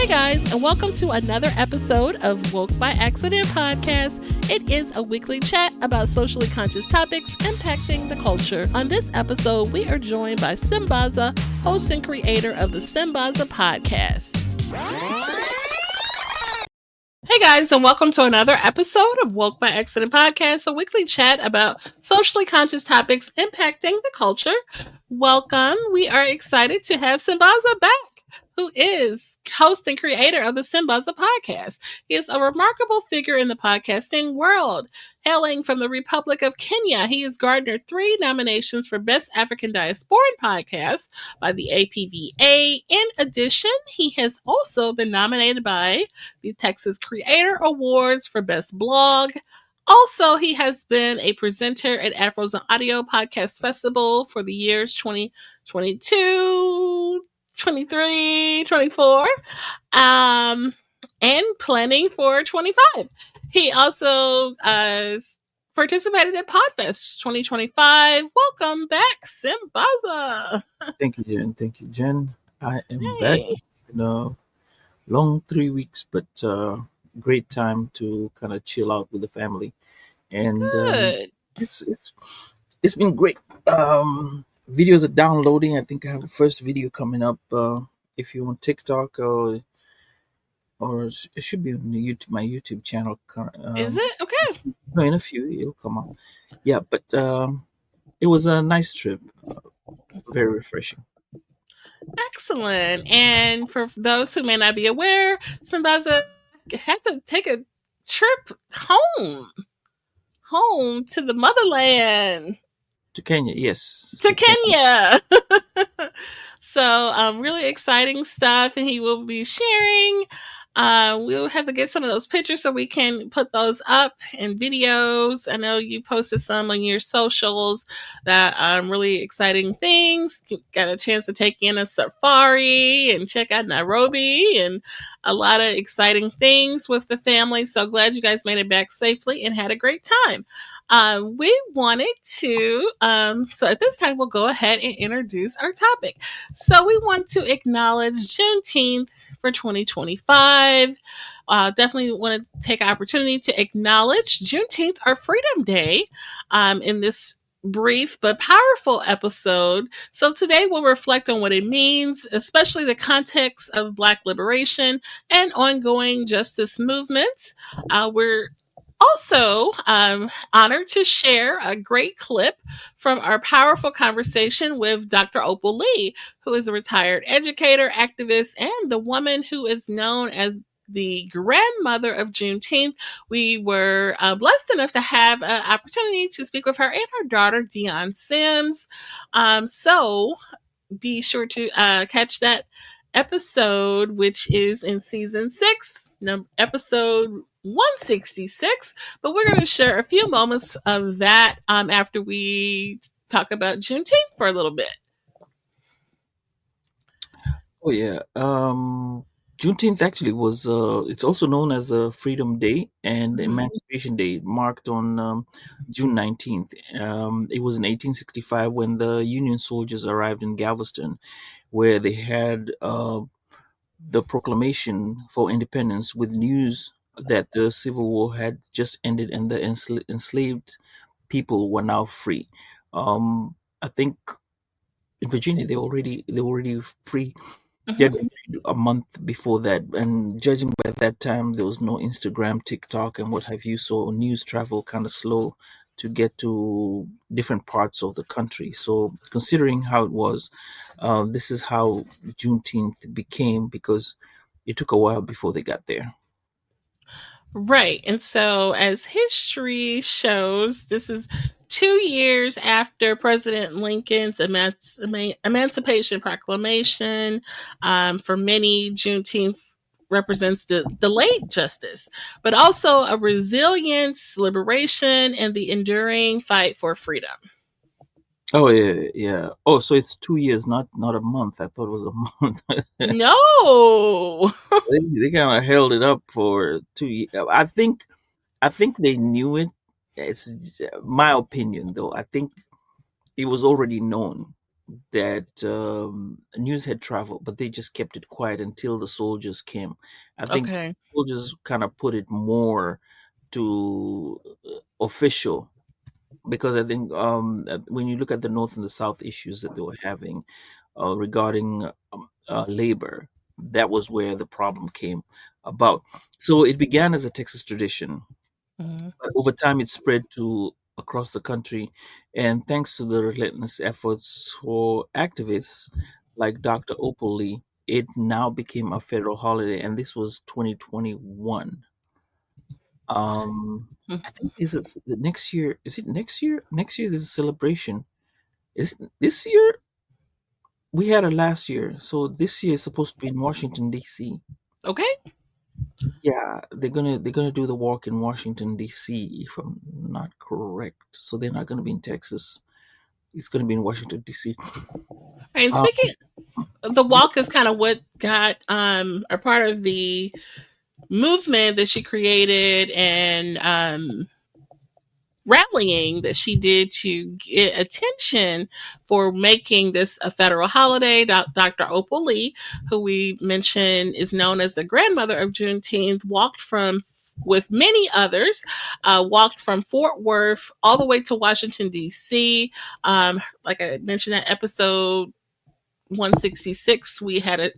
Hey guys, and welcome to another episode of Woke by Accident podcast. It is a weekly chat about socially conscious topics impacting the culture. On this episode, we are joined by Sambaza, host and creator of the Sambaza podcast. Hey guys, and welcome to another episode of Woke by Accident podcast, a weekly chat about socially conscious topics impacting the culture. Welcome. We are excited to have Sambaza back, who is host and creator of the Sambaza podcast. He is a remarkable figure in the podcasting world. Hailing from the Republic of Kenya, he has garnered 3 nominations for Best African Diasporan Podcast by the APVA. In addition, he has also been nominated by the Texas Creator Awards for Best Blog. Also, he has been a presenter at Afros and Audio Podcast Festival for the years 2022, 23, 24, and planning for 25. He also participated at Podfest 2025. Welcome back, Sambaza. Thank you, Jen. Thank you, Jen. I am back. It's been a long 3 weeks, but great time to kind of chill out with the family, and it's been great. Videos are downloading. I think I have the first video coming up. If you're on TikTok or it should be on my YouTube channel. Is it? Okay. No, in a few it'll come up. Yeah, but it was a nice trip. Very refreshing. Excellent. And for those who may not be aware, Sambaza had to take a trip home to the motherland. To Kenya, yes. To Kenya. So really exciting stuff, and he will be sharing. We'll have to get some of those pictures so we can put those up in videos. I know you posted some on your socials that really exciting things. You got a chance to take in a safari and check out Nairobi and a lot of exciting things with the family. So glad you guys made it back safely and had a great time. We wanted to, so at this time, we'll go ahead and introduce our topic. So we want to acknowledge Juneteenth for 2025. Definitely want to take an opportunity to acknowledge Juneteenth, our Freedom Day, in this brief but powerful episode. So today we'll reflect on what it means, especially the context of Black liberation and ongoing justice movements. We're also honored to share a great clip from our powerful conversation with Dr. Opal Lee, who is a retired educator, activist, and the woman who is known as the grandmother of Juneteenth. We were blessed enough to have an opportunity to speak with her and her daughter, Dion Sims. So be sure to catch that episode, which is in season 6, episode 166, but we're going to share a few moments of that after we talk about Juneteenth for a little bit. Oh yeah, Juneteenth actually was. It's also known as a Freedom Day and Emancipation Day, marked on June 19th. It was in 1865 when the Union soldiers arrived in Galveston, where they had the proclamation for independence with news that the Civil War had just ended and the enslaved people were now free. I think in Virginia they were already free. They'd been free a month before that, and judging by that time, there was no Instagram, TikTok, and what have you. So news travel kind of slow to get to different parts of the country. So considering how it was, this is how Juneteenth became, because it took a while before they got there. Right. And so, as history shows, this is 2 years after President Lincoln's Emancipation Proclamation. For many, Juneteenth represents the delayed justice, but also a resilience, liberation, and the enduring fight for freedom. Oh yeah. Oh, so it's 2 years, not a month. I thought it was a month. No. They kind of held it up for 2 years. I think they knew it. It's my opinion, though. I think it was already known that news had traveled, but they just kept it quiet until the soldiers came. I think Okay. soldiers kind of put it more to official, because I think when you look at the North and the South issues that they were having regarding labor, that was where the problem came about. So it began as a Texas tradition, Mhm. but over time it spread to across the country, and thanks to the relentless efforts for activists like Dr. Opal Lee, it now became a federal holiday, and this was 2021. Um, I think is it the next year? Is it next year? Next year there's a celebration. Is it this year? We had it last year, so this year is supposed to be in Washington D.C. Okay. Yeah, they're gonna do the walk in Washington D.C. if I'm not correct. So they're not gonna be in Texas. It's gonna be in Washington D.C. And Um, speaking, the walk is kind of what got a part of the movement that she created, and rallying that she did to get attention for making this a federal holiday. Dr. Opal Lee, who we mentioned is known as the grandmother of Juneteenth, walked from with many others, walked from Fort Worth all the way to Washington, D.C. Like I mentioned that episode 166, we had a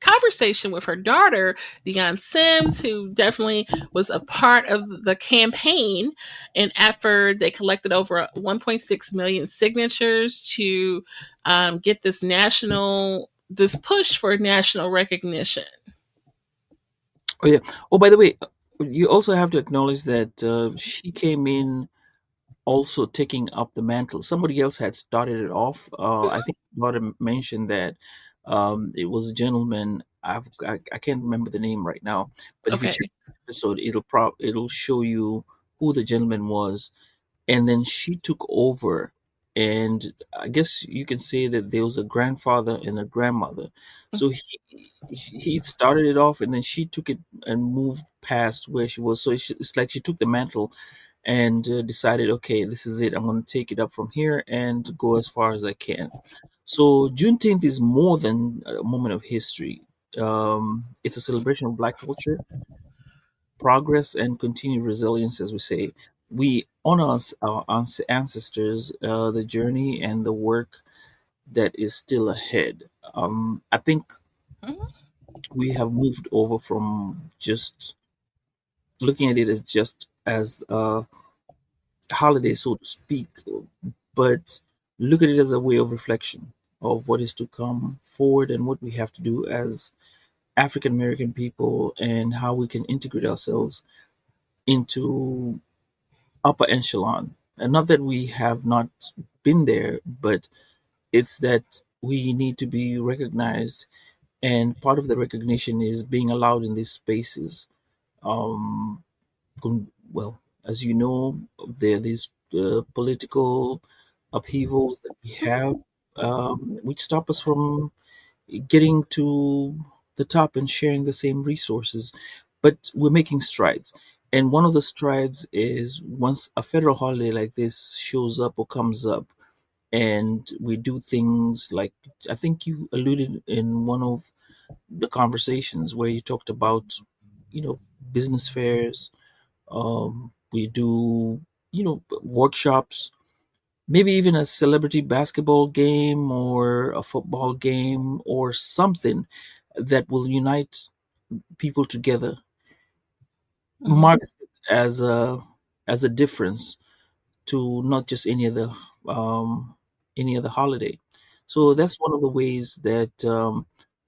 conversation with her daughter, Deion Sims, who definitely was a part of the campaign and effort. They collected over 1.6 million signatures to get this push for national recognition. oh yeah. Oh, by the way, you also have to acknowledge that she came in also taking up the mantle. Somebody else had started it off. I think Laura mentioned that it was a gentleman. I can't remember the name right now, but if you check Okay. the episode, it'll show you who the gentleman was, and then she took over. And I guess you can say that there was a grandfather and a grandmother. So he started it off, and then she took it and moved past where she was. So it's like she took the mantle and decided, okay, this is it. I'm going to take it up from here and go as far as I can. So Juneteenth is more than a moment of history. It's a celebration of Black culture, progress, and continued resilience, as we say. We honor our ancestors, the journey, and the work that is still ahead. I think Mhm. we have moved over from just looking at it as just as a holiday, so to speak, but look at it as a way of reflection of what is to come forward and what we have to do as African American people and how we can integrate ourselves into upper echelon. And not that we have not been there, but it's that we need to be recognized. And part of the recognition is being allowed in these spaces. Um, well, as you know, there are these political upheavals that we have, which stop us from getting to the top and sharing the same resources. But we're making strides. And one of the strides is once a federal holiday like this shows up or comes up, and we do things like I think you alluded in one of the conversations where you talked about, you know, business fairs. We do, workshops, maybe even a celebrity basketball game or a football game or something that will unite people together, Mhm. marks it as a difference to not just any other holiday. So that's one of the ways that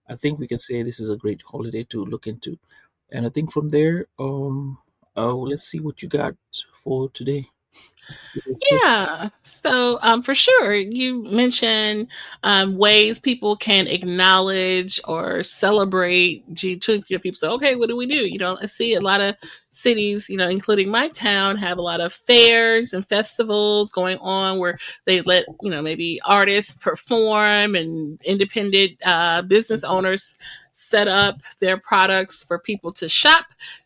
I think we can say this is a great holiday to look into. And I think from there, let's see what you got for today. Yeah. So, for sure, you mentioned ways people can acknowledge or celebrate G2. People say, okay, what do we do? I see a lot of cities, including my town, have a lot of fairs and festivals going on where they let, maybe artists perform and independent business owners set up their products for people to shop.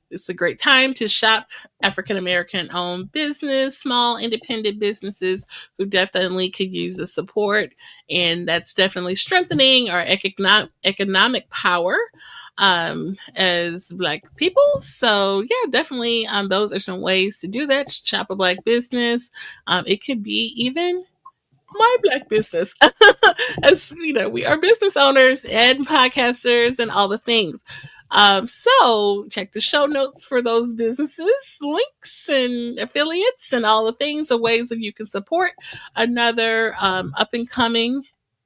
It's a great time to shop African American owned business, small independent businesses who definitely could use the support. And that's definitely strengthening our economic power as Black people. So, yeah, definitely those are some ways to do that. Shop a Black business. It could be even my Black business. As you know, we are business owners and podcasters and all the things. So check the show notes for those businesses, links and affiliates and all the things of ways that you can support another up and coming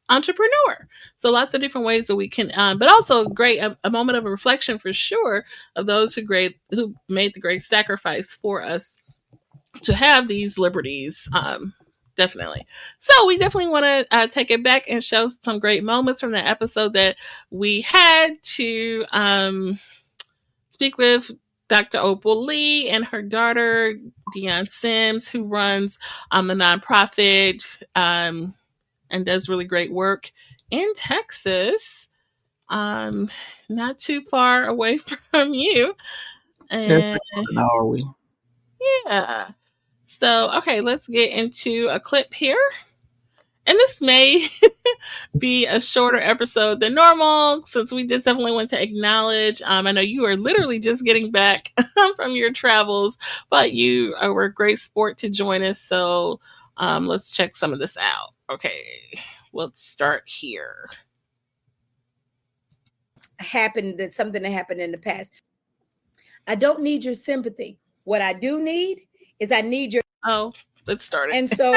entrepreneur. So lots of different ways that we can, but also great a moment of reflection for sure of those who made the great sacrifice for us to have these liberties. Definitely. So we definitely want to take it back and show some great moments from the episode that we had to speak with Dr. Opal Lee and her daughter, Dion Sims, who runs the nonprofit and does really great work in Texas, um, not too far away from you. Yes, And about an hour away. yeah. So, okay, let's get into a clip here. And this may be a shorter episode than normal since we just definitely want to acknowledge. I know you are literally just getting back from your travels, but you were a great sport to join us. So let's check some of this out. Okay, let's start here. Something that happened in the past. I don't need your sympathy. What I do need is I need your. Oh, let's start it. And so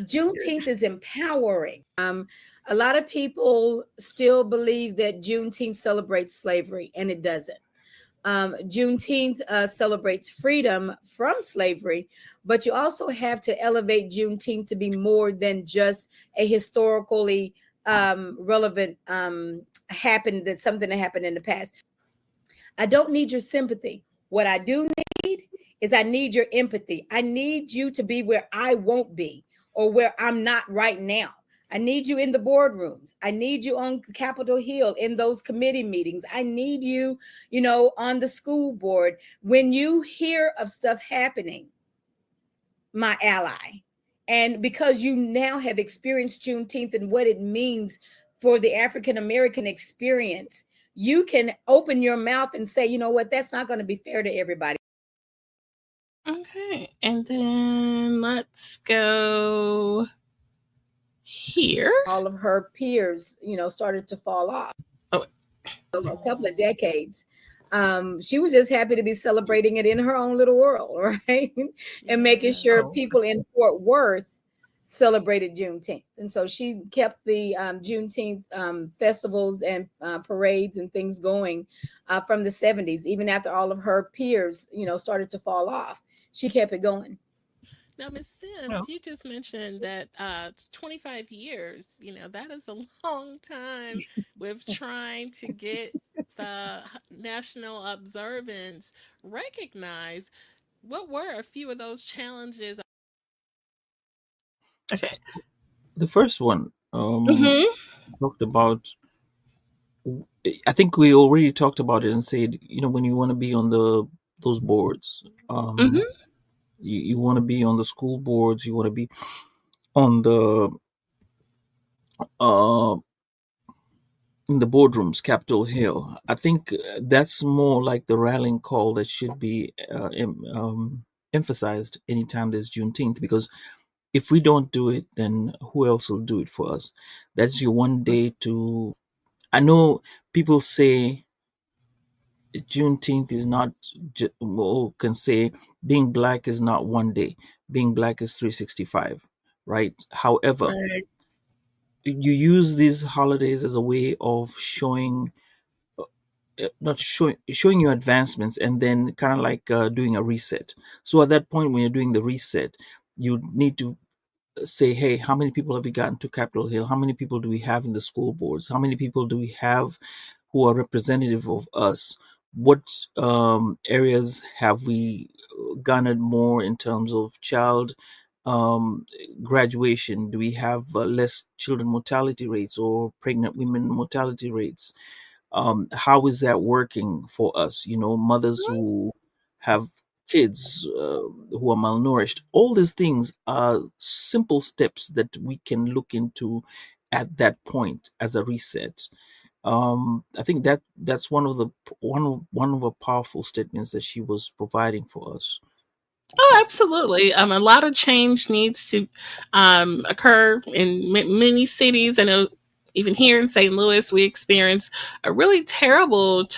Juneteenth is empowering. A lot of people still believe that Juneteenth celebrates slavery, and it doesn't. Juneteenth celebrates freedom from slavery, but you also have to elevate Juneteenth to be more than just a historically relevant something that happened in the past. I don't need your sympathy. What I do need is I need your empathy. I need you to be where I won't be or where I'm not right now. I need you in the boardrooms. I need you on Capitol Hill in those committee meetings. I need you, on the school board. When you hear of stuff happening, my ally, and because you now have experienced Juneteenth and what it means for the African American experience, you can open your mouth and say, you know what, that's not going to be fair to everybody. Okay, and then let's go here. All of her peers, started to fall off. Oh, a couple of decades. She was just happy to be celebrating it in her own little world, right? And making sure people in Fort Worth celebrated Juneteenth. And so she kept the Juneteenth festivals and parades and things going from the 70s, even after all of her peers, started to fall off. She kept it going. Now, Ms. Sims, you just mentioned that 25 years, that is a long time with trying to get the national observance recognized. What were a few of those challenges? Okay. The first one Mm-hmm. talked about. I think we already talked about it and said, when you want to be on those boards, Mm-hmm. you want to be on the school boards, you want to be on the uh in the boardrooms, Capitol Hill. I think that's more like the rallying call that should be emphasized anytime there's Juneteenth, because if we don't do it, then who else will do it for us? That's your one day to. I know people say Juneteenth is not, can say being Black is not one day. Being Black is 365, right? However, Right. you use these holidays as a way of showing, not showing your advancements, and then kind of like doing a reset. So at that point, when you're doing the reset, you need to say, hey, how many people have we gotten to Capitol Hill? How many people do we have in the school boards? How many people do we have who are representative of us? What areas have we garnered more in terms of child um, graduation? Do we have less children mortality rates or pregnant women mortality rates? How is that working for us? Mothers who have kids who are malnourished. All these things are simple steps that we can look into at that point as a reset. I think that's one of the powerful statements that she was providing for us. Oh, absolutely. A lot of change needs to occur in many cities. I know even here in St. Louis, we experienced a really terrible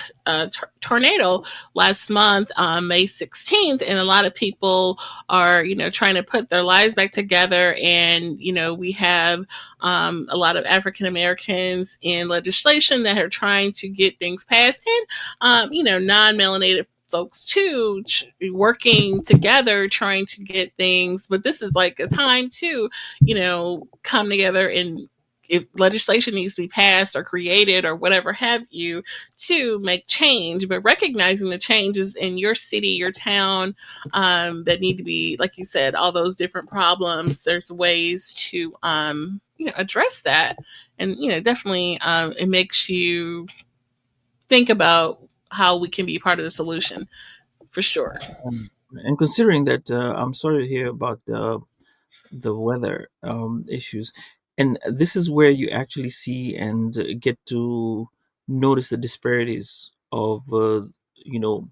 tornado last month, May 16th, and a lot of people are, trying to put their lives back together. And we have a lot of African Americans in legislation that are trying to get things passed, and non-melanated folks too, working together trying to get things. But this is like a time to come together, and if legislation needs to be passed or created or whatever have you, to make change, but recognizing the changes in your city, your town, that need to be, like you said, all those different problems. There's ways to address that. And definitely it makes you think about how we can be part of the solution, for sure. And considering that, I'm sorry to hear about the weather issues, and this is where you actually see and get to notice the disparities of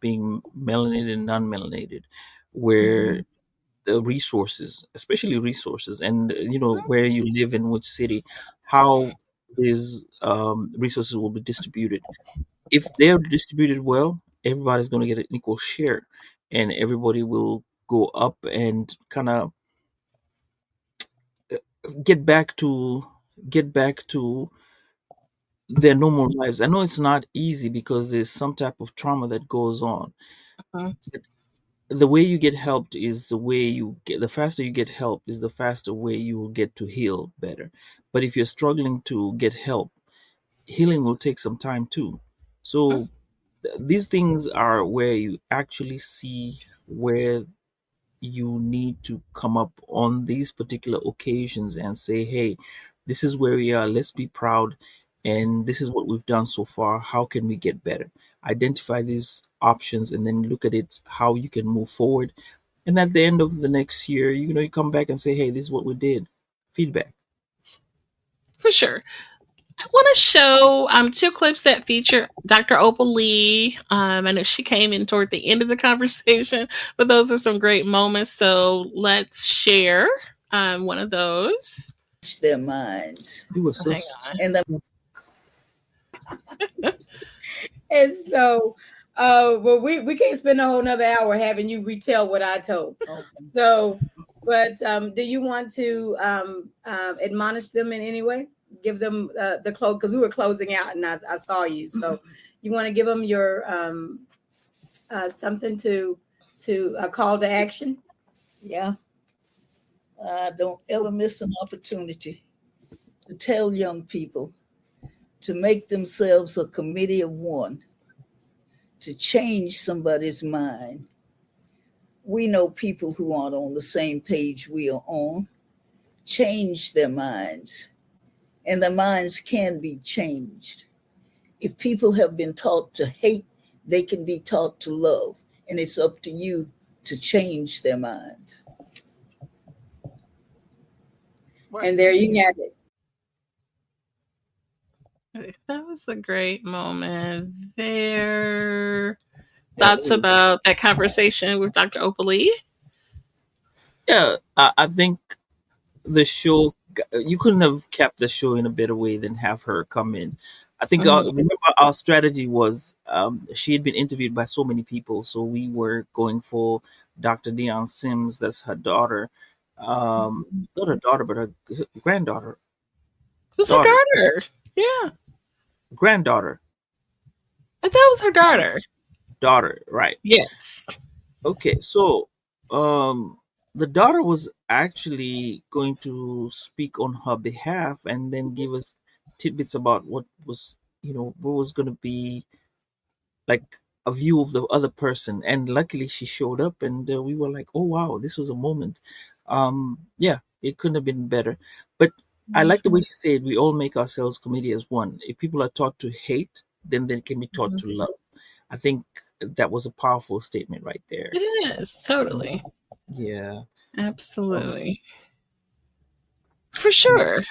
being melanated and non-melanated, where Mhm. the resources, especially resources, and where you live in which city, how these resources will be distributed. If they're distributed well, everybody's going to get an equal share, and everybody will go up and kind of get back to get back to their normal lives. I know it's not easy because there's some type of trauma that goes on. Mhm. The way you get helped is the faster you get help is the faster way you will get to heal better. But if you're struggling to get help, healing will take some time too. So these things are where you actually see where you need to come up on these particular occasions and say, hey, this is where we are. Let's be proud. And this is what we've done so far. How can we get better? Identify these options and then look at it, how you can move forward. And at the end of the next year, you come back and say, hey, this is what we did. Feedback. For sure. I want to show two clips that feature Dr. Opal Lee. I know she came in toward the end of the conversation, but those are some great moments. So let's share one of those. Their minds. You were Oh, so hang on. And the And so, well, we can't spend a whole nother hour having you retell what I told. So, but do you want to admonish them in any way? Give them the close, because we were closing out and I saw you. So, you want to give them your something to call to action? yeah, don't ever miss an opportunity to tell young people to make themselves a committee of one, to change somebody's mind. We know people who aren't on the same page we are on. Change their minds, and their minds can be changed. If people have been taught to hate, they can be taught to love, and it's up to you to change their minds. And there you have it. That was a great moment there. Yeah, Thoughts about that conversation with Dr. Opal Lee? yeah. I think the show, you couldn't have kept the show in a better way than have her come in. I think Mhm. remember our strategy was she had been interviewed by so many people, so we were going for Dr. Dion Sims. That's her daughter, not her daughter, but her is it granddaughter, Who's her daughter, daughter? Yeah, granddaughter, I thought it was her daughter. daughter. Right. Yes. Okay. So the daughter was actually going to speak on her behalf and then give us tidbits about what was going to be like a view of the other person. And luckily she showed up, and we were like, oh wow, this was a moment. Yeah, it couldn't have been better. But I like the way she said we all make ourselves committee as one. If people are taught to hate, then they can be taught to love. I think that was a powerful statement right there. It is totally. Yeah. Absolutely. For sure.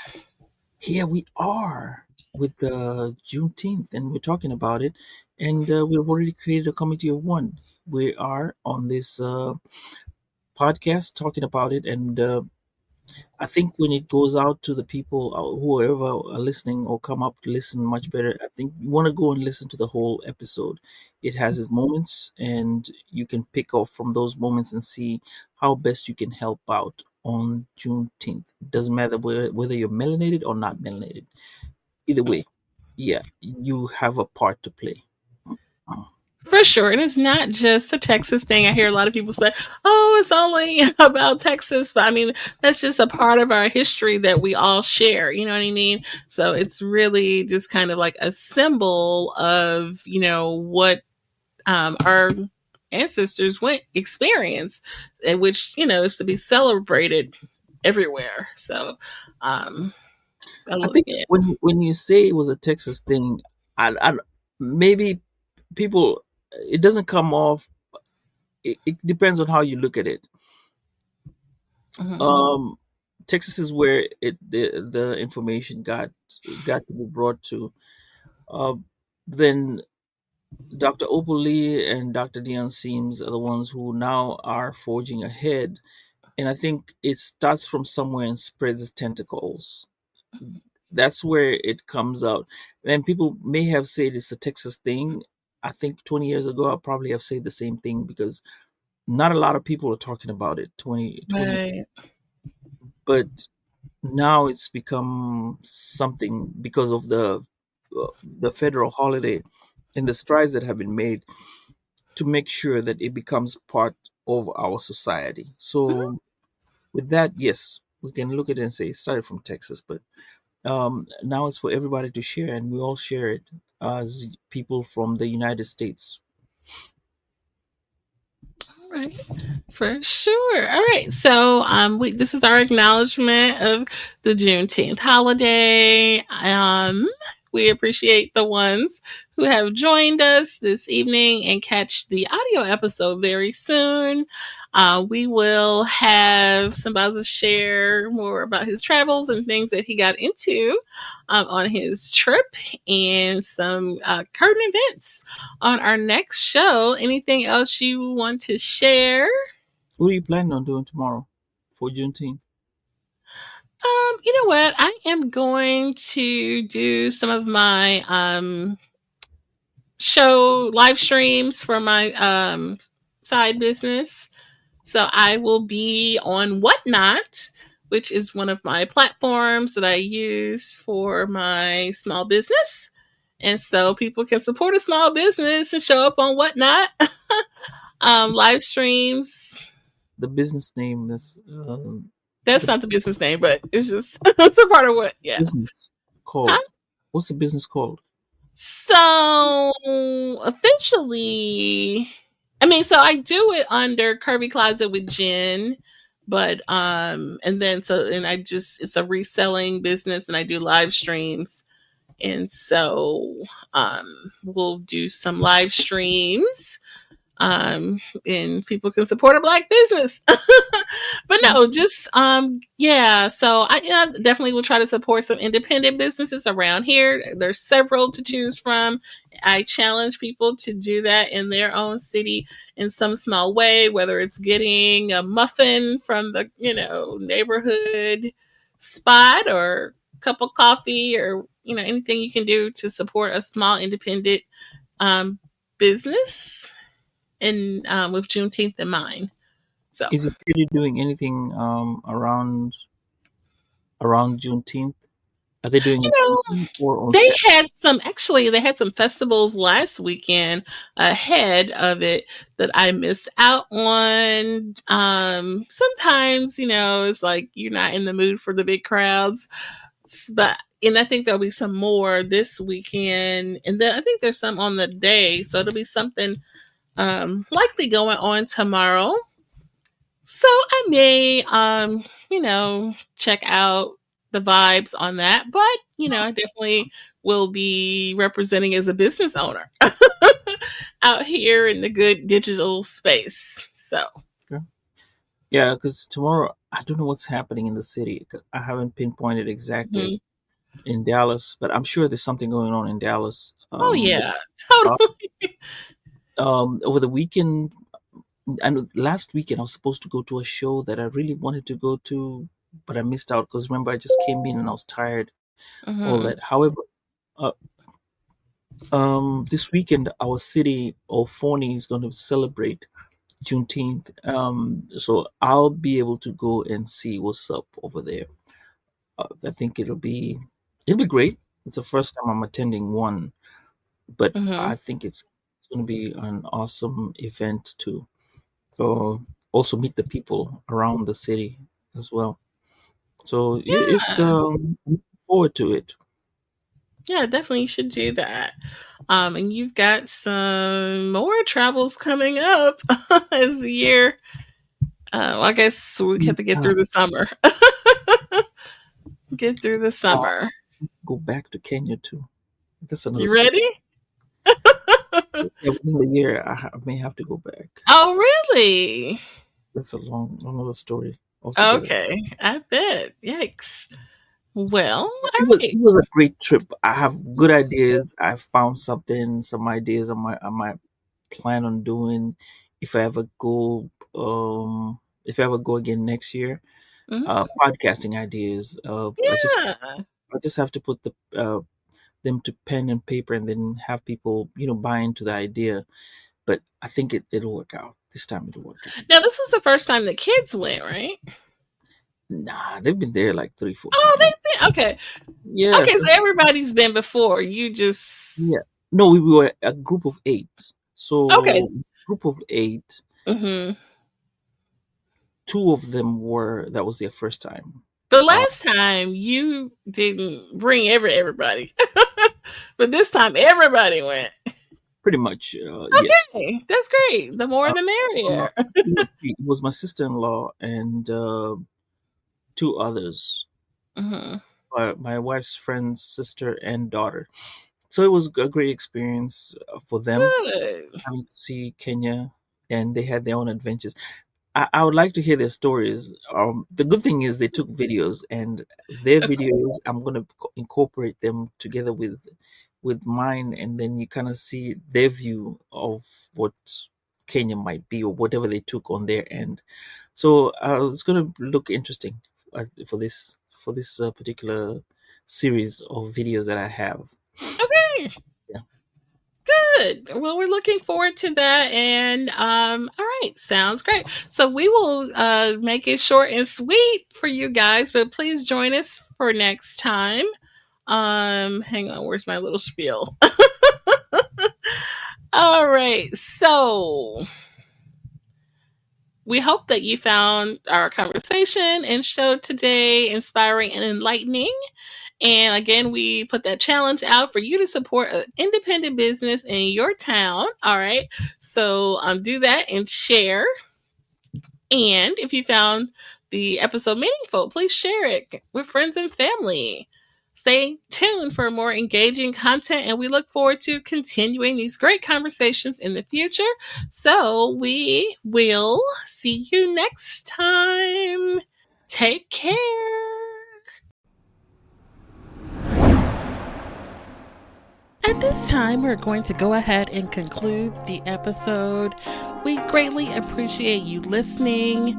Here we are with Juneteenth, and we're talking about it, and we've already created a committee of one. We are on this podcast talking about it, and I think when it goes out to the people, whoever are listening or come up to listen much better, I think you want to go and listen to the whole episode. It has its moments, and you can pick off from those moments and see how best you can help out on Juneteenth. Doesn't matter whether you're melanated or not melanated. Either way, yeah, you have a part to play. For sure. And it's not just a Texas thing. I hear a lot of people say, oh, it's only about Texas. But I mean, that's just a part of our history that we all share. You know what I mean? So it's really just kind of like a symbol of, what our ancestors experienced, and which, is to be celebrated everywhere. So, I think yeah. when you say it was a Texas thing, I maybe people, it doesn't come off. It depends on how you look at it. Texas is where the information got to be brought to. Then Dr. Opal Lee and Dr. Dion Seams are the ones who now are forging ahead, and I think it starts from somewhere and spreads its tentacles. That's where it comes out. And people may have said it's a Texas thing. I think 20 years ago, I probably have said the same thing because not a lot of people are talking about it 20. Right. But now it's become something because of the federal holiday and the strides that have been made to make sure that it becomes part of our society. So with that, yes, we can look at it and say it started from Texas, but now it's for everybody to share, and we all share it as people from the United States. All right. For sure. All right. So this is our acknowledgement of the Juneteenth holiday. We appreciate the ones who have joined us this evening and catch the audio episode very soon. We will have Sambaza share more about his travels and things that he got into on his trip, and some current events on our next show. Anything else you want to share? What are you planning on doing tomorrow for Juneteenth? You know what? I am going to do some of my show live streams for my side business. So I will be on Whatnot, which is one of my platforms that I use for my small business. And so people can support a small business and show up on Whatnot. Live streams. The business name that's not the business name, but it's just it's a part of what. Yeah. Business called. Huh? What's the business called? So officially, so I do it under Curvy Closet with Jen, but and it's a reselling business, and I do live streams, and so we'll do some live streams. And people can support a Black business. But no, just so I definitely will try to support some independent businesses around here. There's several to choose from. I challenge people to do that in their own city in some small way, whether it's getting a muffin from the neighborhood spot, or a cup of coffee, or anything you can do to support a small independent business, and with Juneteenth in mind. So, is the city doing anything around Juneteenth? Are they doing they had some festivals last weekend ahead of it that I missed out on. Sometimes, it's like you're not in the mood for the big crowds, and I think there'll be some more this weekend, and then I think there's some on the day, so it'll be something likely going on tomorrow. So I may check out the vibes on that, but I definitely will be representing as a business owner out here in the good digital space. So, Yeah, because tomorrow I don't know what's happening in the city. 'Cause I haven't pinpointed exactly mhm. in Dallas, but I'm sure there's something going on in Dallas. Oh yeah, Uh, totally. over the weekend, and last weekend I was supposed to go to a show that I really wanted to go to, but I missed out because remember I just came in and I was tired. All Mhm. that. However, uh, this weekend our city Euphony is going to celebrate Juneteenth. So I'll be able to go and see what's up over there. I think it'll be great. It's the first time I'm attending one, but Mhm. I think it's going to be an awesome event to uh, also meet the people around the city as well. So it's Yeah. looking forward to it. Yeah, definitely you should do that. And you've got some more travels coming up as the year. Well, I guess we have to get Yeah, through the summer. Get through the I'll summer. go back to Kenya too. That's another You story. ready? Yeah, within the year, I may have to go back. Oh, really? That's a long, another story altogether. Okay, I bet. Yikes. Well, all It right. was a great trip. I have good ideas. I found some ideas I might plan on doing if I ever go if I ever go again next year. Mhm. Podcasting ideas. Yeah. I just have to put them to pen and paper and then have people buy into the idea. But I think it'll work out. This time it'll work out. Now, this was the first time the kids went, right? Nah, they've been there like 3, 4 Oh, times. they did. Okay. Okay, Yes, so everybody's been before. You yeah. just No, we were a group of 8. okay. So group of 8, Hmm. 2 of them were that was their first time. But Uh, last time you didn't bring everybody, but this time everybody went. pretty much, yes. Okay, that's great. The more Uh, the uh, merrier. it was my sister-in-law and 2 others, Hmm. my wife's friend's sister and daughter. So it was a great experience for them Good. having to see Kenya, and they had their own adventures. I would like to hear their stories. The good thing is they took videos, and their videos I'm going to incorporate them together with mine, and then you kind of see their view of what Kenya might be or whatever they took on their end. So it's going to look interesting for this particular series of videos that I have. Okay. Yeah. Good. Well, we're looking forward to that. And all right, sounds great. So we will make it short and sweet for you guys, but please join us for next time. Hang on, where's my little spiel? All right. So we hope that you found our conversation and show today inspiring and enlightening. And again, we put that challenge out for you to support an independent business in your town. All right. So do that and share. And if you found the episode meaningful, please share it with friends and family. Stay tuned for more engaging content, and we look forward to continuing these great conversations in the future. So we will see you next time. Take care. At this time, we're going to go ahead and conclude the episode. We greatly appreciate you listening.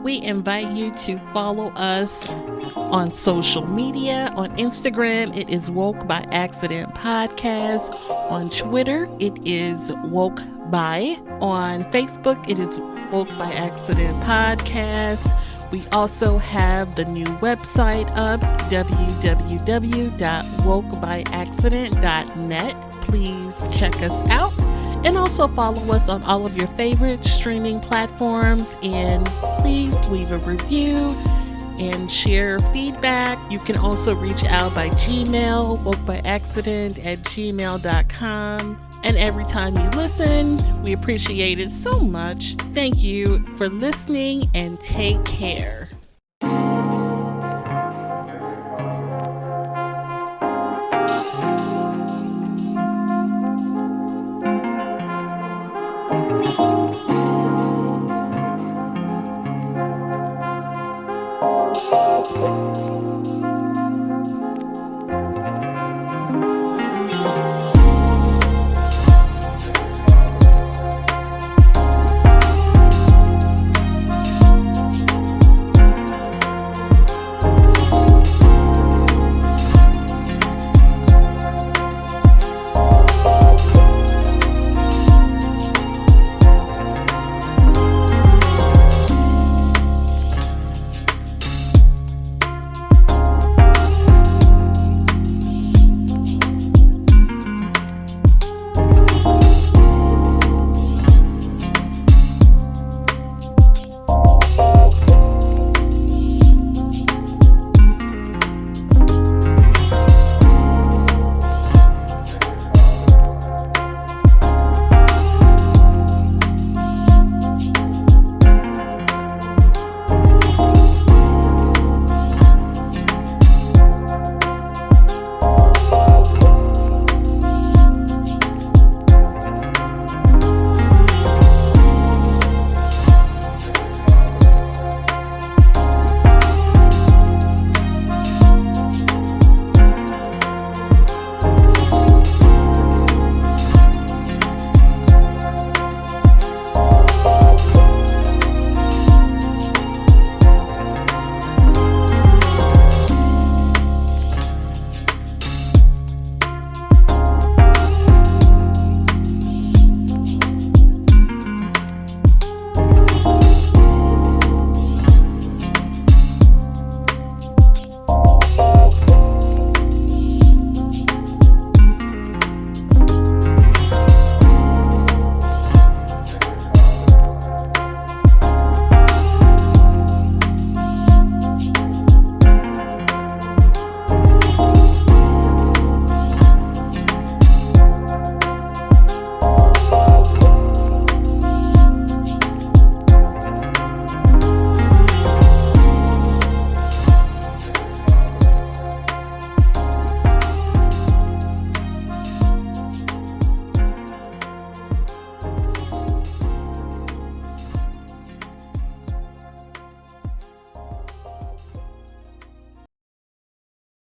We invite you to follow us on social media. On Instagram, it is Woke by Accident Podcast. On Twitter, it is Woke by. On Facebook, it is Woke by Accident Podcast. We also have the new website up, www.wokebyaccident.net. Please check us out. And also follow us on all of your favorite streaming platforms. And please leave a review and share feedback. You can also reach out by Gmail, wokebyaccident@gmail.com. And every time you listen, we appreciate it so much. Thank you for listening and take care.